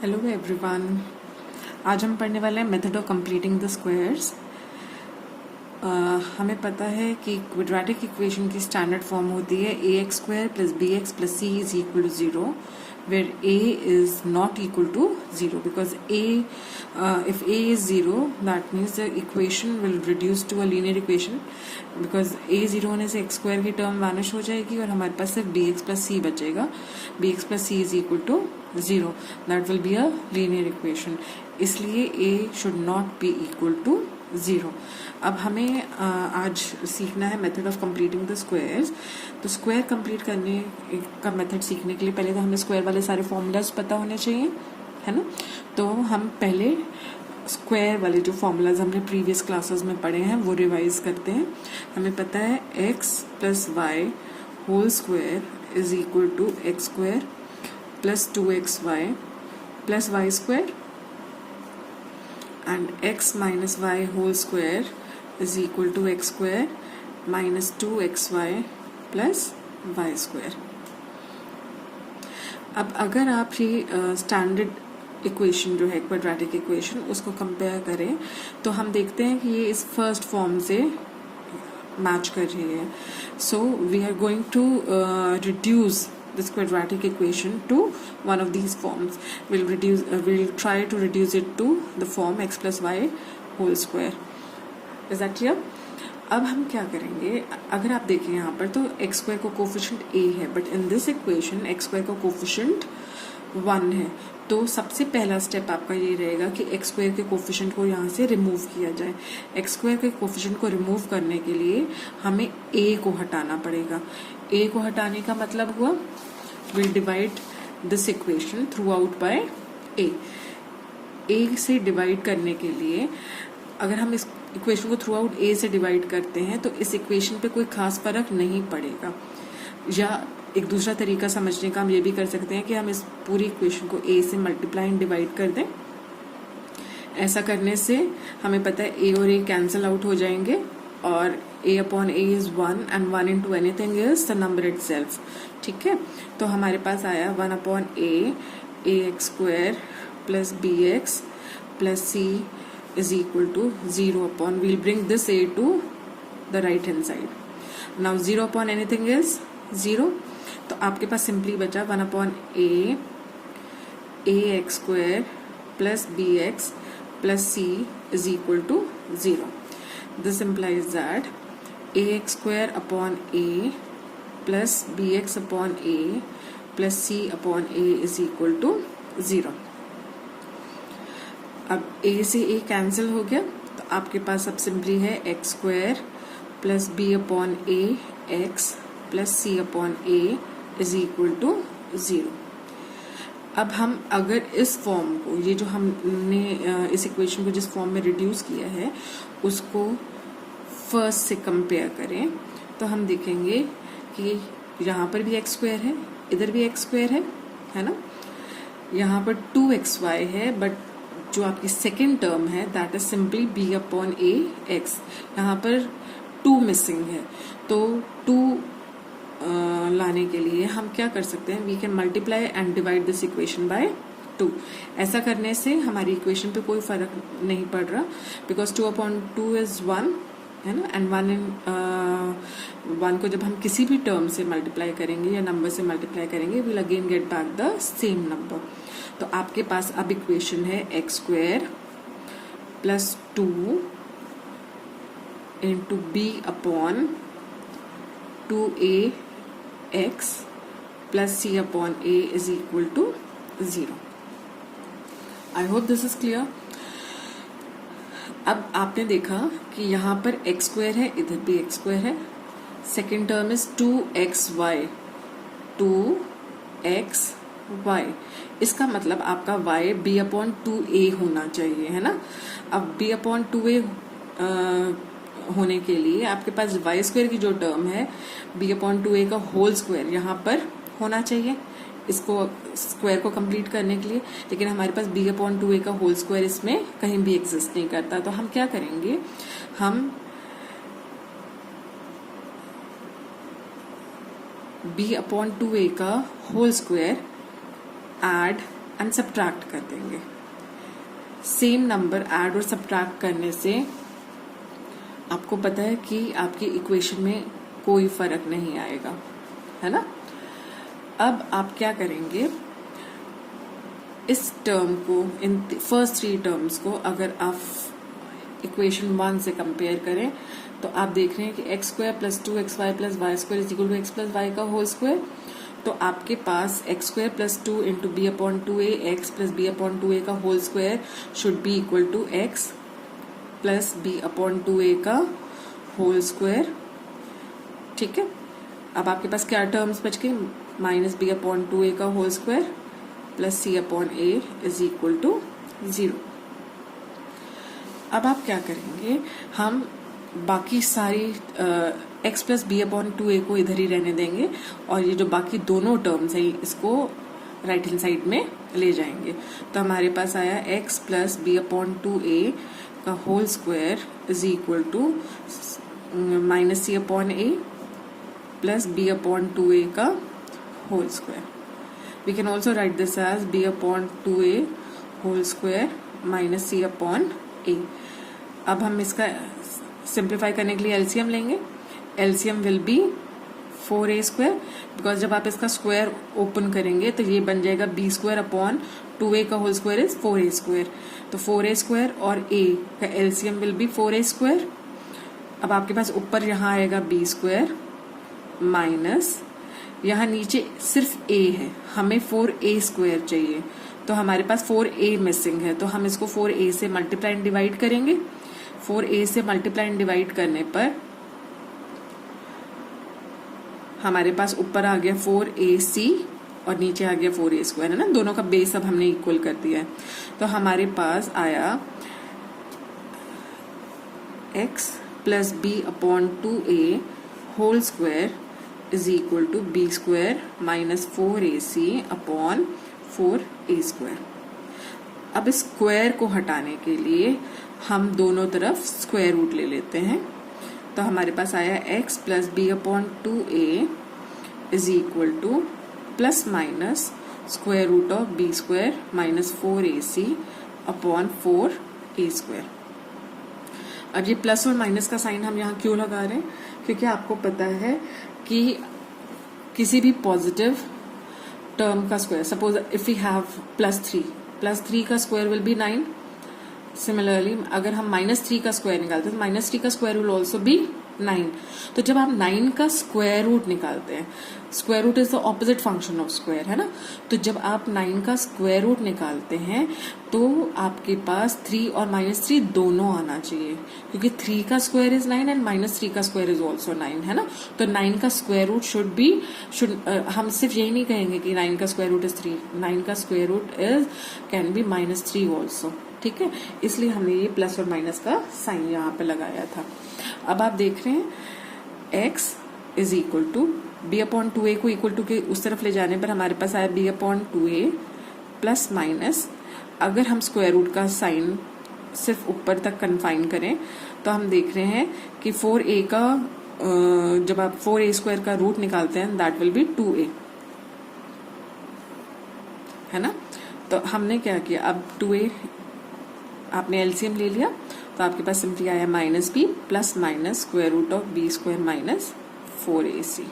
Hello everyone. आज हम पढ़ने वाले हैं method of completing the squares. हमें पता है कि क्वाड्रेटिक इक्वेशन की स्टैंडर्ड फॉर्म होती है ax square plus bx plus c is equal to 0 where a is not equal to 0 because if a is 0 that means the equation will reduce to a linear equation because a 0 होने से x square की term vanish हो जाएगी और हमारे पास सिर्फ bx plus c बचेगा। bx plus c is equal to 0 that will be a linear equation, इसलिए a should not be equal to 0। अब हमें आज सीखना है method of completing the squares. तो स्क्वायर कंप्लीट करने का मेथड सीखने के लिए पहले तो हमें स्क्वायर वाले सारे फॉर्मूलाज पता होने चाहिए, है ना। तो हम पहले स्क्वायर वाले जो फॉर्मूलाज हमने प्रीवियस क्लासेस में पढ़े हैं वो रिवाइज करते हैं। हमें पता है x plus Y whole square is equal to X square plus 2xy plus Y square and x minus y whole square is equal to x square minus 2xy plus y square। अब अगर आप ये standard equation जो है quadratic equation उसको compare करें तो हम देखते हैं कि ये इस फर्स्ट फॉर्म से मैच कर रही है। So we are going to reduce this quadratic equation to one of these forms. We'll try to reduce it to the form x plus y whole square. Is that clear? अब हम क्या करेंगे, अगर आप देखें यहाँ पर तो x स्क्वायर को कोफिशिएंट a है, but in this equation x square का कोफिशिएंट 1 है। तो सबसे पहला स्टेप आपका ये रहेगा कि x स्क्वायर के कोफिशिएंट को यहाँ से रिमूव किया जाए। x स्क्वायर के कोफिशिएंट को रिमूव करने के लिए हमें a को हटाना पड़ेगा। a को हटाने का मतलब हुआ we'll divide this equation throughout by a से डिवाइड करने के लिए अगर हम इस इक्वेशन को थ्रू आउट a से डिवाइड करते हैं तो इस इक्वेशन पे कोई खास फर्क नहीं पड़ेगा। या एक दूसरा तरीका समझने का हम ये भी कर सकते हैं कि हम इस पूरी इक्वेशन को a से मल्टीप्लाई एंड डिवाइड कर दें। ऐसा करने से हमें पता है a और a कैंसिल आउट हो जाएंगे और a upon a is 1 and 1 into anything is the number itself. ठीक है, तो हमारे पास आया 1 upon a x square plus bx plus c is equal to 0 upon, we'll bring this a to the right hand side. Now 0 upon anything is 0, तो आपके पास simply बचा 1 upon a x square plus bx plus c is equal to 0। This implies that ax square upon a plus bx upon a plus c upon a is equal to 0। अब a से a cancel हो गया तो आपके पास अब simply है x square plus b upon a x plus c upon a is equal to 0। अब हम अगर इस फॉर्म को, ये जो हमने इस इक्वेशन को जिस फॉर्म में रिड्यूस किया है उसको फर्स्ट से कंपेयर करें तो हम देखेंगे कि यहाँ पर भी एक्स स्क्वायर है, इधर भी एक्स स्क्वायर है ना। यहाँ पर 2xy है, बट जो आपकी सेकेंड टर्म है that is simply b upon a x। यहाँ पर 2 मिसिंग है, तो 2 लाने के लिए हम क्या कर सकते हैं, we can multiply and divide this equation by 2। ऐसा करने से हमारी इक्वेशन पे कोई फर्क नहीं पड़ रहा बिकॉज 2 अपॉन 2 इज 1 है ना, एंड 1 को जब हम किसी भी टर्म से मल्टीप्लाई करेंगे या नंबर से मल्टीप्लाई करेंगे will again get back the same number. तो आपके पास अब इक्वेशन है X square plus 2 into B upon 2a x plus c upon a is equal to 0। I hope this is clear. अब आपने देखा कि यहाँ पर एक्स स्क्वायर है, इधर भी एक्स स्क्वायर है। Second term is 2xy, 2xy। इसका मतलब आपका y b अपॉन 2a होना चाहिए, है ना। अब b अपॉन 2a होने के लिए आपके पास y स्क्वायर की जो टर्म है b अपॉन 2a का होल स्क्वायर यहाँ पर होना चाहिए इसको स्क्वायर को कंप्लीट करने के लिए, लेकिन हमारे पास b अपॉन 2a का होल स्क्वायर इसमें कहीं भी एग्जिस्ट नहीं करता। तो हम क्या करेंगे, हम b अपॉन 2a का whole square add and subtract कर देंगे। सेम नंबर ऐड और सब्ट्रैक्ट करने से आपको पता है कि आपकी इक्वेशन में कोई फर्क नहीं आएगा, है ना। अब आप क्या करेंगे, इस टर्म को, इन फर्स्ट 3 टर्म्स को अगर आप इक्वेशन 1 से कंपेयर करें तो आप देख रहे हैं कि x square plus 2xy plus Y square is equal to x plus y का होल स्क्वायर। तो आपके पास x square plus 2 into B upon 2a x plus B upon 2a का whole square should be equal to x plus B upon 2a का whole square. ठीक है, अब आपके पास क्या टर्म्स बच गए, माइनस बी अपॉन 2a का whole square plus C upon a is equal to 0। अब आप क्या करेंगे, हम बाकी सारी x plus B upon 2a को इधर ही रहने देंगे और ये जो बाकी दोनों टर्म्स है इसको राइट हैंड साइड में ले जाएंगे। तो हमारे पास आया x plus B upon 2a का whole square is equal to minus C upon a plus B upon 2a का whole square. We can also write this as b upon 2a whole square minus c upon a। अब हम इसका simplify करने के लिए LCM लेंगे। LCM will be 4a square, because जब आप इसका स्क्वायर ओपन करेंगे तो ये बन जाएगा b स्क्वायर अपॉन 2a का whole square is 4a square. तो 4a स्क्वायर और a का LCM will be 4a square. अब आपके पास ऊपर यहाँ आएगा b स्क्वायर माइनस, यहाँ नीचे सिर्फ a है, हमें 4a स्क्वायर चाहिए, तो हमारे पास 4a मिसिंग है, तो हम इसको 4a से मल्टीप्लाई एंड डिवाइड करेंगे। 4a से मल्टीप्लाई एंड डिवाइड करने पर हमारे पास ऊपर आ गया 4ac और नीचे आ गया 4a स्क्वायर, है ना। दोनों का बेस अब हमने इक्वल कर दिया है। तो हमारे पास आया x plus B upon 2a whole square is equal to b square minus 4ac upon 4a square. अब इस स्क्वायर को हटाने के लिए हम दोनों तरफ स्क्वायर रूट ले लेते हैं। तो हमारे पास आया x plus B upon 2a is equal to plus minus square root of b square minus 4ac upon 4a square. अब ये प्लस और माइनस का साइन हम यहाँ क्यों लगा रहे हैं, क्योंकि आपको पता है कि किसी भी पॉजिटिव टर्म का square, suppose if we have plus 3 का स्क्वायर विल बी 9। सिमिलरली अगर हम -3 का स्क्वायर निकालते हैं तो -3 का स्क्वायर विल ऑल्सो बी 9। तो जब आप 9 का स्क्वायर रूट निकालते हैं, square root is the opposite function of square, है ना। तो जब आप 9 का स्क्वायर रूट निकालते हैं तो आपके पास 3 और -3 दोनों आना चाहिए, क्योंकि 3 का स्क्वायर इज 9 एंड -3 का स्क्वायर इज ऑल्सो 9, है ना। तो 9 का स्क्वायर रूट शुड हम सिर्फ यही नहीं कहेंगे कि 9 का स्क्वायर रूट इज 3, 9 का square root is can be -3 also. ठीक है, इसलिए हमने ये प्लस और माइनस का साइन यहाँ पे लगाया था। अब आप देख रहे हैं x is equal to b upon 2a को इक्वल टू के उस तरफ ले जाने पर हमारे पास आया b upon 2a plus minus, अगर हम स्क्वायर रूट का साइन सिर्फ ऊपर तक कन्फाइन करें तो हम देख रहे हैं कि 4a का जब आप 4a स्क्वायर का रूट निकालते हैं दैट विल बी 2a, है ना। तो हमने क्या किया, अब 2a आपने एलसीएम ले लिया तो आपके पास सिंपली आया -b plus minus square root of b square minus 4ac।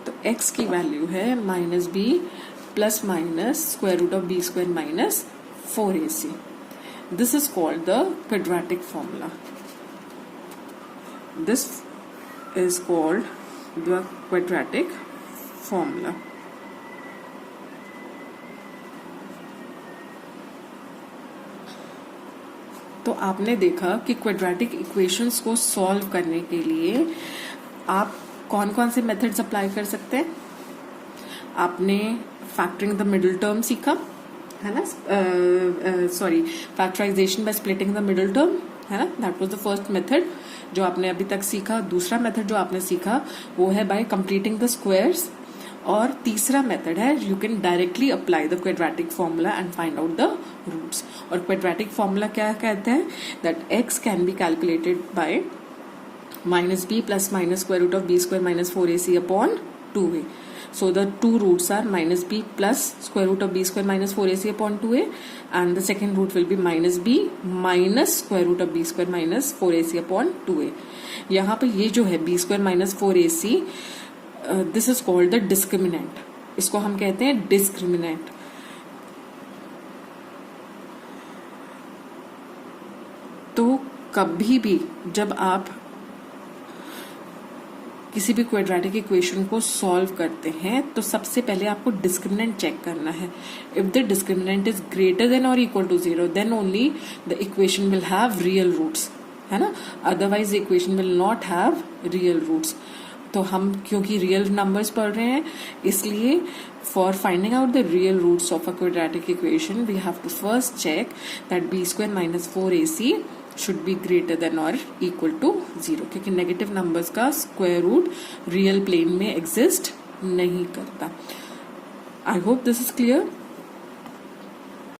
तो x की वैल्यू है -b plus minus square root of b square minus 4ac। This is called the quadratic formula. This is called the quadratic formula. तो आपने देखा कि quadratic equations को solve करने के लिए आप कौन कौन से मेथड्स अप्लाई कर सकते हैं। आपने फैक्टरिंग द मिडिल टर्म सीखा, है ना, sorry factorisation by splitting the middle term, है ना, that was the first method जो आपने अभी तक सीखा। दूसरा मेथड जो आपने सीखा वो है बाय कंप्लीटिंग द स्क्वायर्स, और तीसरा मेथड है you can directly apply the quadratic formula and find out the roots. और क्वाड्रेटिक फॉर्मूला क्या कहते हैं, that x can be calculated by -b plus minus square root of b square minus 4ac upon 2a। So the two roots are minus b plus square root of b square minus 4ac upon 2a, and the second root will be minus b minus square root of b square minus 4ac upon 2a. यहाँ पे ये जो है b square minus 4ac, this is called the discriminant. इसको हम कहते हैं discriminant. तो कभी भी जब आप किसी भी क्वाड्रेटिक इक्वेशन को सॉल्व करते हैं तो सबसे पहले आपको डिस्क्रिमिनेंट चेक करना है. If the discriminant is greater than और equal to 0 then only the equation will have real roots, है ना. Otherwise the equation will not have real roots. तो हम क्योंकि रियल नंबर्स पढ़ रहे हैं, इसलिए for finding out the real roots of a quadratic equation we have to first check that b square minus 4ac should be greater than और equal to 0, क्योंकि negative numbers का स्क्वायर रूट रियल प्लेन में exist नहीं करता. आई hope this is clear.